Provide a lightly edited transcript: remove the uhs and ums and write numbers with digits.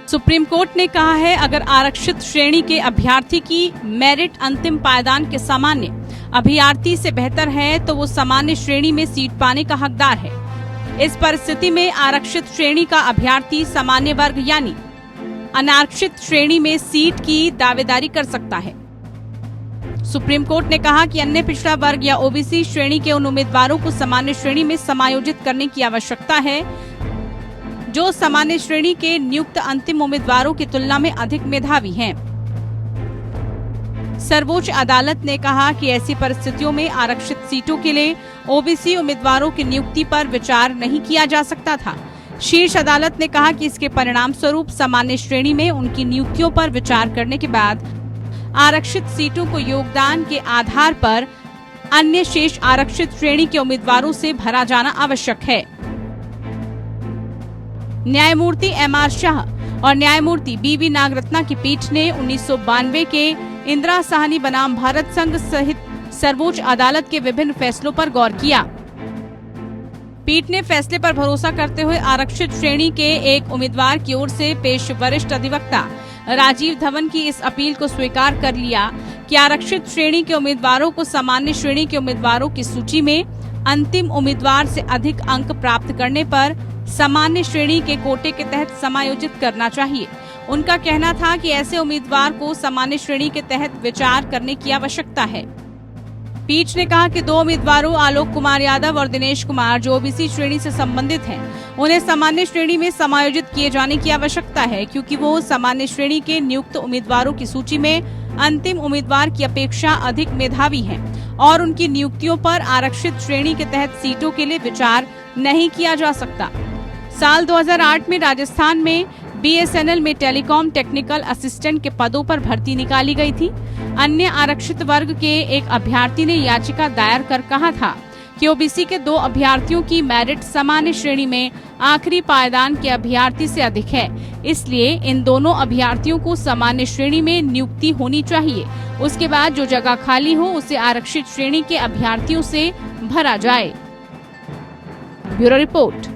Supreme court ने कहा है, अगर आरक्षित श्रेणी के अभ्यर्थी की मेरिट अंतिम पायदान के सामान्य अभ्यर्थी से बेहतर है तो वो सामान्य श्रेणी में सीट पाने का हकदार है। इस परिस्थिति में आरक्षित श्रेणी का अभ्यर्थी सामान्य वर्ग यानी अनारक्षित श्रेणी में सीट की दावेदारी कर सकता है। सुप्रीम कोर्ट ने कहा कि अन्य पिछड़ा वर्ग या ओबीसी श्रेणी के उन उम्मीदवारों को सामान्य श्रेणी में समायोजित करने की आवश्यकता है जो सामान्य श्रेणी के नियुक्त अंतिम उम्मीदवारों की तुलना में अधिक मेधावी हैं। सर्वोच्च अदालत ने कहा कि ऐसी परिस्थितियों में आरक्षित सीटों के लिए ओबीसी उम्मीदवारों की नियुक्ति पर विचार नहीं किया जा सकता था। शीर्ष अदालत ने कहा कि इसके परिणाम स्वरूप सामान्य श्रेणी में उनकी नियुक्तियों पर विचार करने के बाद आरक्षित सीटों को योगदान के आधार पर अन्य शेष आरक्षित श्रेणी के उम्मीदवारों से भरा जाना आवश्यक है। न्यायमूर्ति एम.आर. शाह और न्यायमूर्ति बी.वी. नागरत्ना की पीठ ने 1992 के इंदिरा साहनी बनाम भारत संघ सहित सर्वोच्च अदालत के विभिन्न फैसलों पर गौर किया। पीठ ने फैसले पर भरोसा करते हुए आरक्षित श्रेणी के एक उम्मीदवार की ओर से पेश वरिष्ठ अधिवक्ता राजीव धवन की इस अपील को स्वीकार कर लिया कि आरक्षित श्रेणी के उम्मीदवारों को सामान्य श्रेणी के उम्मीदवारों की सूची में अंतिम उम्मीदवार से अधिक अंक प्राप्त करने पर सामान्य श्रेणी के कोटे के तहत समायोजित करना चाहिए। उनका कहना था कि ऐसे उम्मीदवार को सामान्य श्रेणी के तहत विचार करने की आवश्यकता है। पीठ ने कहा कि 2 उम्मीदवारों आलोक कुमार यादव और दिनेश कुमार जो ओबीसी श्रेणी से संबंधित हैं, उन्हें सामान्य श्रेणी में समायोजित किए जाने की आवश्यकता है क्योंकि वो सामान्य श्रेणी के नियुक्त उम्मीदवारों की सूची में अंतिम उम्मीदवार की अपेक्षा अधिक मेधावी हैं और उनकी नियुक्तियों पर आरक्षित श्रेणी के तहत सीटों के लिए विचार नहीं किया जा सकता। साल 2008 में राजस्थान में बीएसएनएल में टेलीकॉम टेक्निकल असिस्टेंट के पदों पर भर्ती निकाली गई थी। अन्य आरक्षित वर्ग के एक अभ्यर्थी ने याचिका दायर कर कहा था कि ओबीसी के 2 अभ्यर्थियों की मेरिट सामान्य श्रेणी में आखिरी पायदान के अभ्यर्थी से अधिक है, इसलिए इन दोनों अभ्यर्थियों को सामान्य श्रेणी में नियुक्ति होनी चाहिए। उसके बाद जो जगह खाली हो उसे आरक्षित श्रेणी के अभ्यर्थियों से भरा जाए। Bureau report.